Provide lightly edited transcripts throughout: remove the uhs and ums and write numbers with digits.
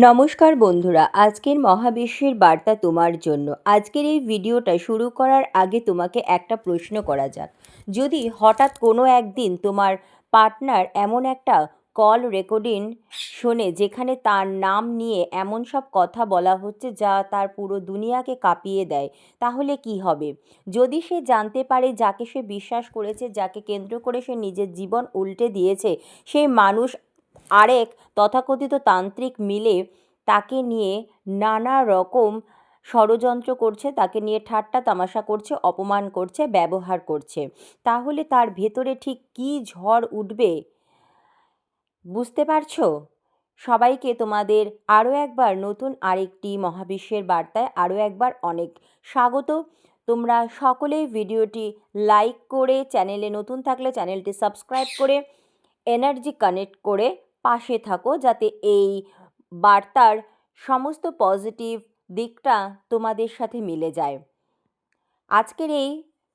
নমস্কার বন্ধুরা, আজকের মহাবিশ্বের বার্তা তোমার জন্য। আজকের এই ভিডিওটা শুরু করার আগে তোমাকে একটা প্রশ্ন করা যাক। যদি হঠাৎ কোনো একদিন তোমার পার্টনার এমন একটা কল রেকর্ডিং শোনে যেখানে তার নাম নিয়ে এমন সব কথা বলা হচ্ছে যা তার পুরো দুনিয়াকে কাঁপিয়ে দেয়, তাহলে কি হবে? যদি সে জানতে পারে যাকে সে বিশ্বাস করেছে, যাকে কেন্দ্র করে সে নিজের জীবন উল্টে দিয়েছে, সেই মানুষ আরেক তথাকথিত তান্ত্রিক মিলে তাকে নিয়ে নানা রকম ষড়যন্ত্র করছে, তাকে নিয়ে ঠাট্টা তামাশা করছে, অপমান করছে, ব্যবহার করছে, তাহলে তার ভেতরে ঠিক কী ঝড় উঠবে বুঝতে পারছো? সবাইকে তোমাদের আরও একবার নতুন আরেকটি মহাবিশ্বের বার্তায় আরও একবার অনেক স্বাগত। তোমরা সকলেই ভিডিওটি লাইক করে, চ্যানেলে নতুন থাকলে চ্যানেলটি সাবস্ক্রাইব করে এনার্জি কানেক্ট করে পাশে থাকো, যাতে এই বার্তার সমস্ত পজিটিভ দিকটা তোমাদের সাথে মিলে যায়। আজকের এই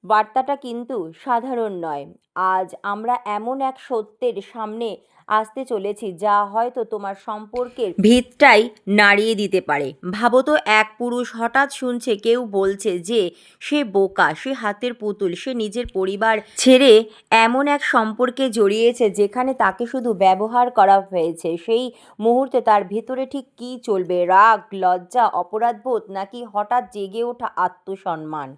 বার্তাটা কিন্তু সাধারণ নয়। আজ আমরা এমন এক সত্যের সামনে আসতে চলেছি যা হয়তো তোমার সম্পর্কের ভিতটাই নাড়িয়ে দিতে পারে। ভাবো তো, এক পুরুষ হঠাৎ শুনছে কেউ বলছে যে সে বোকা, সে হাতের পুতুল, সে নিজের পরিবার ছেড়ে এমন এক সম্পর্কে জড়িয়েছে যেখানে তাকে শুধু ব্যবহার করা হয়েছে। সেই মুহূর্তে তার ভেতরে ঠিক কী চলবে? রাগ, লজ্জা, অপরাধবোধ, নাকি হঠাৎ জেগে ওঠা আত্মসম্মান?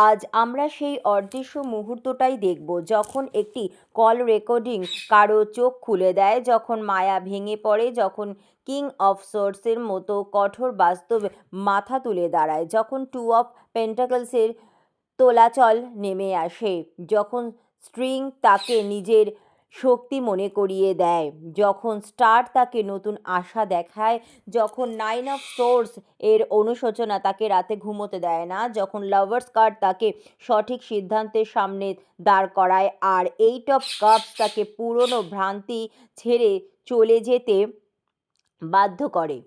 আজ আমরা সেই অদৃশ্য মুহূর্তটাই দেখব, যখন একটি কল রেকর্ডিং কারো চোখ খুলে দেয়, যখন মায়া ভেঙে পড়ে, যখন কিং অফ সোর্সের মতো কঠোর বাস্তব মাথা তুলে দাঁড়ায়, যখন টু অফ পেন্টাকলসের তোলাচল নেমে আসে, যখন স্ট্রিং তাকে নিজের শক্তি মনে করিয়ে দেয়, যখন স্টার তাকে নতুন আশা দেখায়, যখন নাইন অফ সোর্স এর অনুশোচনা তাকে রাতে ঘুমোতে দেয় না, যখন লাভার্স কার্ড তাকে সঠিক সিদ্ধান্তের সামনে দাঁড় করায়, আর এইট অফ কাপস তাকে পুরনো ভ্রান্তি ছেড়ে চলে যেতে বাধ্য করে।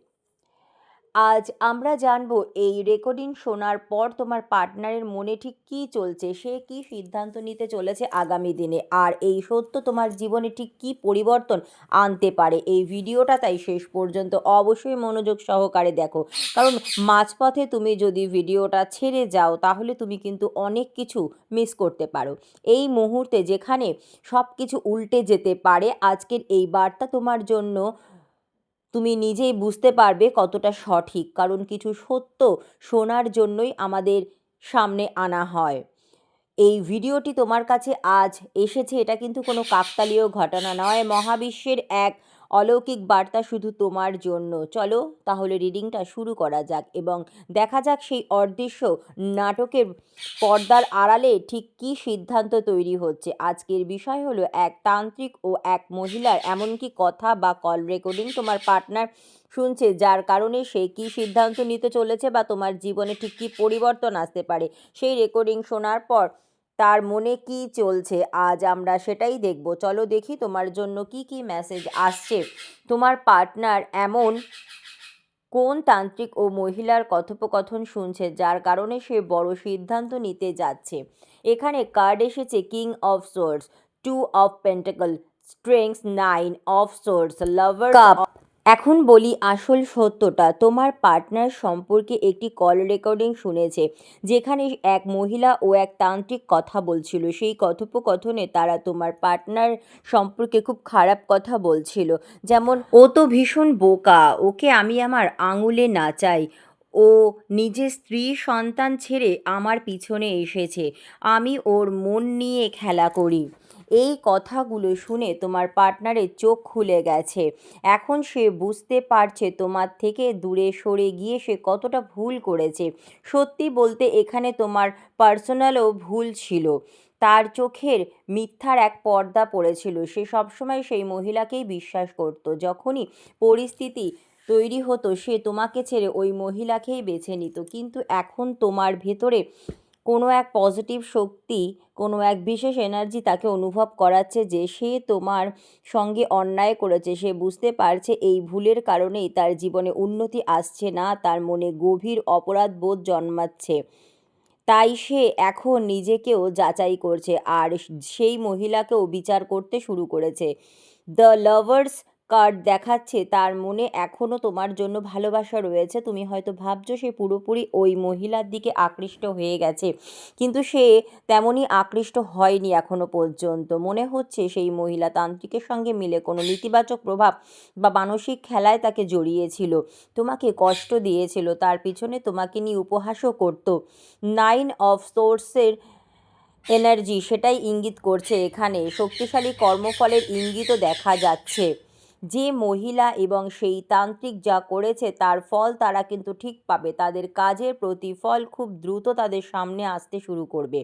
আজ আমরা জানবো এই রেকর্ডিং শোনার পর তোমার পার্টনারের মনে ঠিক কী চলছে, সে কী সিদ্ধান্ত নিতে চলেছে আগামী দিনে, আর এই সত্য তোমার জীবনে ঠিক কী পরিবর্তন আনতে পারে। এই ভিডিওটা তাই শেষ পর্যন্ত অবশ্যই মনোযোগ সহকারে দেখো, কারণ মাঝপথে তুমি যদি ভিডিওটা ছেড়ে যাও তাহলে তুমি কিন্তু অনেক কিছু মিস করতে পারো। এই মুহূর্তে যেখানে সব কিছু উল্টে যেতে পারে, আজকের এই বার্তা তোমার জন্য তুমি নিজেই বুঝতে পারবে কতটা সঠিক, কারণ কিছু সত্য শোনার জন্যই আমাদের সামনে আনা হয়। এই ভিডিওটি তোমার কাছে আজ এসেছে, এটা কিন্তু কোনো কাকতালীয় ঘটনা নয়, মহাবিশ্বের এক অলৌকিক বার্তা শুধু তোমার জন্য। চলো তাহলে রিডিংটা শুরু করা যাক এবং দেখা যাক সেই অদৃশ্য নাটকের পর্দার আড়ালে ঠিক কী সিদ্ধান্ত তৈরি হচ্ছে। আজকের বিষয় হলো এক তান্ত্রিক ও এক মহিলার এমনকি কথা বা কল রেকর্ডিং তোমার পার্টনার শুনছে, যার কারণে সে কী সিদ্ধান্ত নিতে চলেছে বা তোমার জীবনে ঠিক কী পরিবর্তন আসতে পারে। সেই রেকর্ডিং শোনার পর তার মনে কি চলছে, আজ আমরা সেটাই দেখব। চলো দেখি তোমার জন্য কি কি মেসেজ আসছে। তোমার পার্টনার এমন কোন তান্ত্রিক ও মহিলার কথোপকথন শুনছে যার কারণে সে বড় সিদ্ধান্ত নিতে যাচ্ছে। এখানে কার্ড এসেছে king of swords, two of pentacle, strength, nine of swords, lover cup. এখন বলি আসল সত্যটা। তোমার পার্টনার সম্পর্কে একটি কল রেকর্ডিং শুনেছে যেখানে এক মহিলা ও এক তান্ত্রিক কথা বলছিল। সেই কথোপকথনে তারা তোমার পার্টনার সম্পর্কে খুব খারাপ কথা বলছিল, যেমন ও তো ভীষণ বোকা, ওকে আমি আমার আঙুলে নাচাই, ও নিজের স্ত্রী সন্তান ছেড়ে আমার পিছনে এসেছে, আমি ওর মন নিয়ে খেলা করি। এই কথাগুলো শুনে তোমার পার্টনারের চোখ খুলে গেছে। এখন সে বুঝতে পারছে তোমার থেকে দূরে সরে গিয়ে সে কতটা ভুল করেছে। সত্যি বলতে এখানে তোমার পার্সোনালও ভুল ছিল। তার চোখের মিথ্যার এক পর্দা পড়েছিল। সে সবসময় সেই মহিলাকেই বিশ্বাস করত। যখনই পরিস্থিতি তৈরি হতো সে তোমাকে ছেড়ে ওই মহিলাকেই বেছে নিত। কিন্তু এখন তোমার ভেতরে কোনো এক পজিটিভ শক্তি, কোনো এক বিশেষ এনার্জি তাকে অনুভব করাচ্ছে যে সে তোমার সঙ্গে অন্যায় করেছে। সে বুঝতে পারছে এই ভুলের কারণেই তার জীবনে উন্নতি আসছে না, তার মনে গভীর অপরাধ বোধ জন্মাচ্ছে। তাই সে এখন নিজেকেও যাচাই করছে আর সেই মহিলাকেও বিচার করতে শুরু করেছে। দ্য লাভার্স কার্ড দেখাচ্ছে তার মনে এখনও তোমার জন্য ভালোবাসা রয়েছে। তুমি হয়তো ভাবছো সে পুরোপুরি ওই মহিলার দিকে আকৃষ্ট হয়ে গেছে, কিন্তু সে তেমনই আকৃষ্ট হয়নি এখনো পর্যন্ত। মনে হচ্ছে সেই মহিলা তান্ত্রিকের সঙ্গে মিলে কোনো নেতিবাচক প্রভাব বা মানসিক খেলায় তাকে জড়িয়েছিল, তোমাকে কষ্ট দিয়েছিল, তার পিছনে তোমাকে নিয়ে উপহাসও করতো। 9 অফ সোর্সের এনার্জি সেটাই ইঙ্গিত করছে। এখানে শক্তিশালী কর্মফলের ইঙ্গিতও দেখা যাচ্ছে। যে মহিলা এবং সেই তান্ত্রিক যা করেছে তার ফল তারা কিন্তু ঠিক পাবে। তাদের কাজের প্রতিফল খুব দ্রুত তাদের সামনে আসতে শুরু করবে।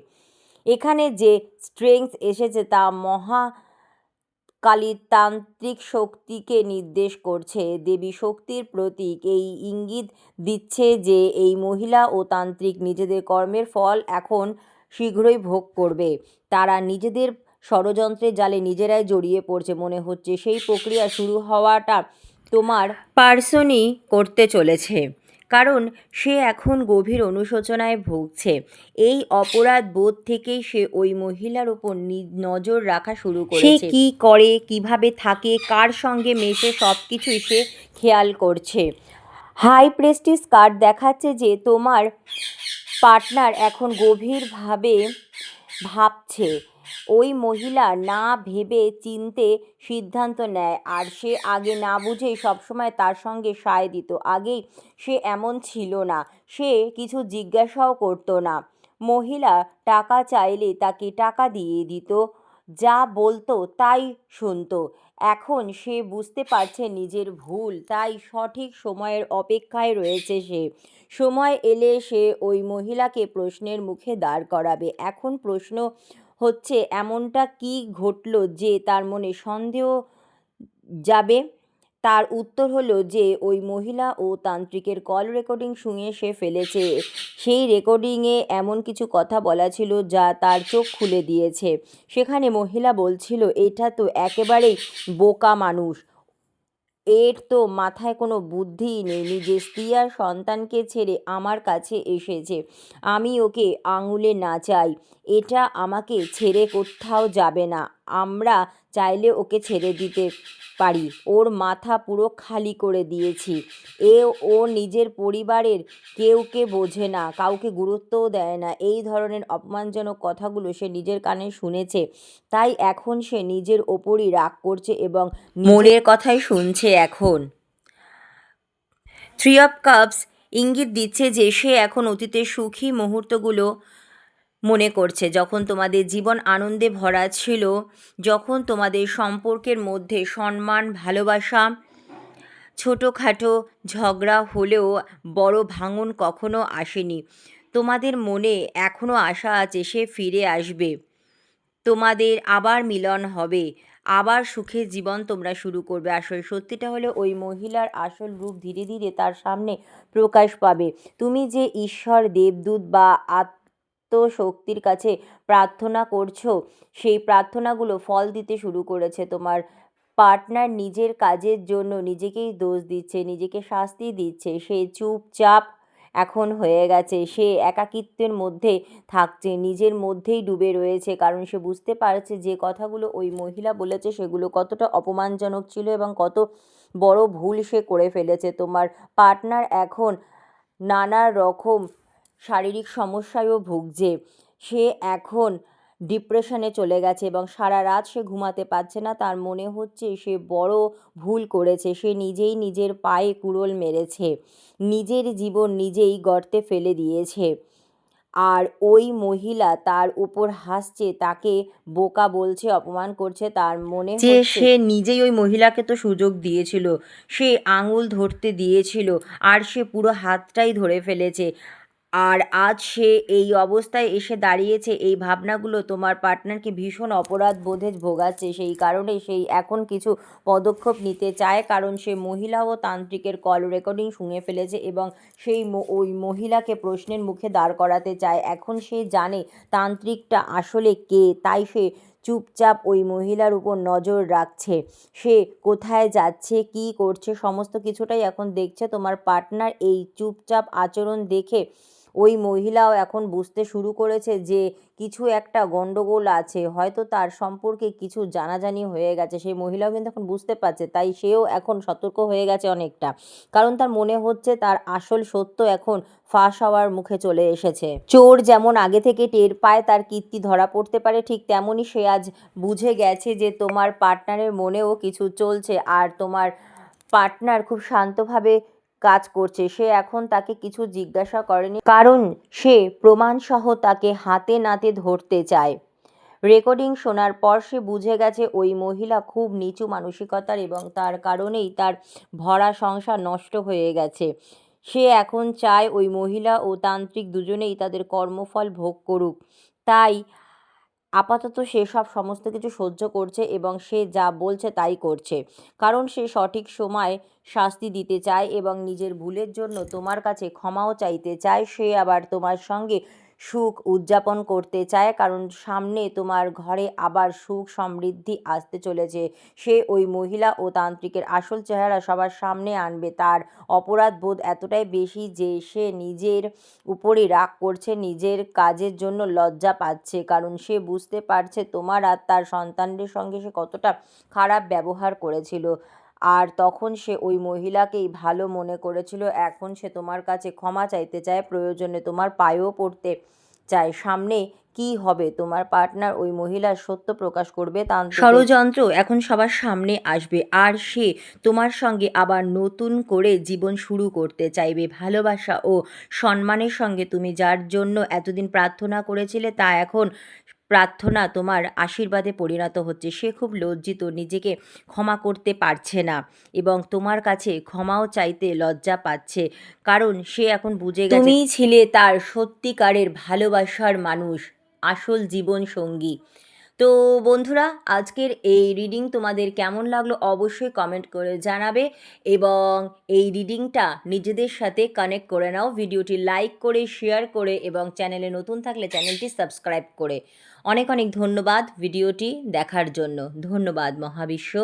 এখানে যে স্ট্রেংথ এসেছে তা মহাকালীর তান্ত্রিক শক্তিকে নির্দেশ করছে। দেবী শক্তির প্রতীক এই ইঙ্গিত দিচ্ছে যে এই মহিলা ও তান্ত্রিক নিজেদের কর্মের ফল এখন শীঘ্রই ভোগ করবে। তারা নিজেদের ষড়যন্ত্রের জালে নিজেরাই জড়িয়ে পড়ছে। মনে হচ্ছে সেই প্রক্রিয়া শুরু হওয়াটা তোমার পার্সনই করতে চলেছে, কারণ সে এখন গভীর অনুশোচনায় ভুগছে। এই অপরাধ বোধ থেকেই সে ওই মহিলার উপর নজর রাখা শুরু করেছে। সে কী করে, কিভাবে থাকে, কার সঙ্গে মেশে, সব কিছুই সে খেয়াল করছে। হাই প্রেস্টিজ কার্ড দেখাচ্ছে যে তোমার পার্টনার এখন গভীরভাবে ভাবছে। ওই মহিলা না ভেবে চিনতে সিদ্ধান্ত নেয়, আর সে আগে না বুঝেই সবসময় তার সঙ্গে সায় দিত। আগেই সে এমন ছিল না, সে কিছু জিজ্ঞাসাও করতো না। মহিলা টাকা চাইলে তাকে টাকা দিয়ে দিত, যা বলতো তাই শুনতো। এখন সে বুঝতে পারছে নিজের ভুল, তাই সঠিক সময়ের অপেক্ষায় রয়েছে সে। সময় এলে সে ওই মহিলাকে প্রশ্নের মুখে দাঁড় করাবে। এখন প্রশ্ন হচ্ছে এমনটা কি ঘটল যে তার মনে সন্দেহ যাবে। তার উত্তর হলো যে ওই মহিলা ও তান্ত্রিকের কল রেকর্ডিং শুনে সে ফেলেছে। সেই রেকর্ডিংয়ে এমন কিছু কথা বলা ছিল যা তার চোখ খুলে দিয়েছে। সেখানে মহিলা বলছিল, এটা তো একেবারেই বোকা মানুষ, এর তো মাথায় কোনো বুদ্ধিই নেই। নিজের স্ত্রী আর সন্তানকে ছেড়ে আমার কাছে এসেছে, আমি ওকে আঙুলে নাচাই, এটা আমাকে ছেড়ে কোথাও যাবে না। আমরা চাইলে ওকে ছেড়ে দিতে পারি, ওর মাথা পুরো খালি করে দিয়েছি। ও নিজের পরিবারের কেউকে বোঝে না, কাউকে গুরুত্বও দেয় না। এই ধরনের অপমানজনক কথাগুলো সে নিজের কানে শুনেছে, তাই এখন সে নিজের ওপরই রাগ করছে এবং মোড়ের কথাই শুনছে। এখন 3 অফ কাপস ইঙ্গিত দিচ্ছে যে সে এখন অতীতের সুখী মুহূর্তগুলো মনে করছে, যখন তোমাদের জীবন আনন্দে ভরা ছিল, যখন তোমাদের সম্পর্কের মধ্যে সম্মান, ভালোবাসা, ছোটোখাটো ঝগড়া হলেও বড় ভাঙন কখনো আসেনি। তোমাদের মনে এখনও আশা আছে সে ফিরে আসবে, তোমাদের আবার মিলন হবে, আবার সুখের জীবন তোমরা শুরু করবে। আসলে সত্যিটা হলো ওই মহিলার আসল রূপ ধীরে ধীরে তার সামনে প্রকাশ পাবে। তুমি যে ঈশ্বর, দেবদূত বা আত্মশক্তির কাছে প্রার্থনা করছো, সেই প্রার্থনাগুলো ফল দিতে শুরু করেছে। তোমার পার্টনার নিজের কাজের জন্য নিজেকেই দোষ দিচ্ছে, নিজেকে শাস্তি দিচ্ছে। সে চুপচাপ এখন হয়ে গেছে, সে একাকিত্বের মধ্যে থাকছে, নিজের মধ্যেই ডুবে রয়েছে, কারণ সে বুঝতে পারছে যে কথাগুলো ওই মহিলা বলেছে সেগুলো কতটা অপমানজনক ছিল এবং কত বড় ভুল সে করে ফেলেছে। তোমার পার্টনার এখন নানা রকম শারীরিক সমস্যায়ও ভুগছে। সে এখন ডিপ্রেশনে চলে গেছে এবং সারা রাত সে ঘুমাতে পারছে না। তার মনে হচ্ছে সে বড় ভুল করেছে, সে নিজেই নিজের পায়ে কুড়োল মেরেছে, নিজের জীবন নিজেই গর্তে ফেলে দিয়েছে। আর ওই মহিলা তার উপর হাসছে, তাকে বোকা বলছে, অপমান করছে। তার মনে হচ্ছে সে নিজেই ওই মহিলাকে তো সুযোগ দিয়েছিল, সে আঙুল ধরতে দিয়েছিল, আর সে পুরো হাতটাই ধরে ফেলেছে। আর আজ সে এই অবস্থায় এসে দাঁড়িয়েছে। এই ভাবনাগুলো তোমার পার্টনারকে ভীষণ অপরাধ বোধে ভোগাচ্ছে। সেই কারণে সেই এখন কিছু পদক্ষেপ নিতে চায়, কারণ সে মহিলা ও তান্ত্রিকের কল রেকর্ডিং শুনে ফেলেছে এবং সেই ওই মহিলাকে প্রশ্নের মুখে দাঁড় করাতে চায়। এখন সে জানে তান্ত্রিকটা আসলে কে, তাই সে চুপচাপ ওই মহিলার উপর নজর রাখছে। সে কোথায় যাচ্ছে, কী করছে, সমস্ত কিছুটাই এখন দেখছে। তোমার পার্টনার এই চুপচাপ আচরণ দেখে ওই মহিলাও এখন বুঝতে শুরু করেছে যে কিছু একটা গণ্ডগোল আছে, হয়তো তার সম্পর্কে কিছু জানাজানি হয়ে গেছে। সেই মহিলাও কিন্তু এখন বুঝতে পারছে, তাই সেও এখন সতর্ক হয়ে গেছে অনেকটা, কারণ তার মনে হচ্ছে তার আসল সত্য এখন ফাঁস হওয়ার মুখে চলে এসেছে। চোর যেমন আগে থেকে টের পায় তার কীর্তি ধরা পড়তে পারে, ঠিক তেমনই সে আজ বুঝে গেছে যে তোমার পার্টনারের মনেও কিছু চলছে, আর তোমার পার্টনার খুব শান্তভাবে কাজ করছে। সে এখন তাকে কিছু জিজ্ঞাসা করেনি, কারণ সে প্রমাণসহ তাকে হাতে নাতে ধরতে চায়। রেকর্ডিং শোনার পর সে বুঝে গেছে ওই মহিলা খুব নিচু মানসিকতার এবং তার কারণেই তার ভরা সংসার নষ্ট হয়ে গেছে। সে এখন চায় ওই মহিলা ও তান্ত্রিক দুজনেই তাদের কর্মফল ভোগ করুক। তাই আপাতত সে সমস্ত কিছু সহ্য করছে এবং সে যা বলছে তাই করছে, কারণ সে সঠিক সময় শাস্তি দিতে চায় এবং নিজের ভুলের জন্য তোমার কাছে ক্ষমাও চাইতে চায়। সে আবার তোমার সঙ্গে সুখ উদযাপন করতে চায়, কারণ সামনে তোমার ঘরে আবার সুখ সমৃদ্ধি আসতে চলেছে। সে ওই মহিলা ও তান্ত্রিকের আসল চেহারা সবার সামনে আনবে। তার অপরাধ বোধ এতটাই বেশি যে সে নিজের উপরে রাগ করছে, নিজের কাজের জন্য লজ্জা পাচ্ছে, কারণ সে বুঝতে পারছে তোমার আর তার সন্তানদের সঙ্গে সে কতটা খারাপ ব্যবহার করেছিল। আর তখন সে ওই মহিলাকেই ভালো মনে করেছিল। এখন সে তোমার কাছে ক্ষমা চাইতে চায়, প্রয়োজনে তোমার পায়েও পড়তে চায়। সামনে কি হবে? তোমার পার্টনার ওই মহিলার সত্য প্রকাশ করবে, ষড়যন্ত্র এখন সবার সামনে আসবে, আর সে তোমার সঙ্গে আবার নতুন করে জীবন শুরু করতে চাইবে। ভালোবাসা ও সম্মানের সঙ্গে তুমি যার জন্য এতদিন প্রার্থনা করেছিলে তা এখন প্রার্থনা তোমার আশীর্বাদে পরিণত হচ্ছে। সে খুব লজ্জিত, নিজেকে ক্ষমা করতে পারছে না এবং তোমার কাছে ক্ষমাও চাইতে লজ্জা পাচ্ছে, কারণ সে এখন বুঝে গেছে তুমিই ছিলে তার সত্যিকারের ভালোবাসার মানুষ, আসল জীবন সঙ্গী। তো বন্ধুরা, আজকের এই রিডিং তোমাদের কেমন লাগলো অবশ্যই কমেন্ট করে জানাবে এবং এই রিডিংটা নিজেদের সাথে কানেক্ট করে নাও। ভিডিওটি লাইক করে, শেয়ার করে এবং চ্যানেলে নতুন থাকলে চ্যানেলটি সাবস্ক্রাইব করে। অনেক অনেক ধন্যবাদ ভিডিওটি দেখার জন্য। ধন্যবাদ মহাবিশ্ব।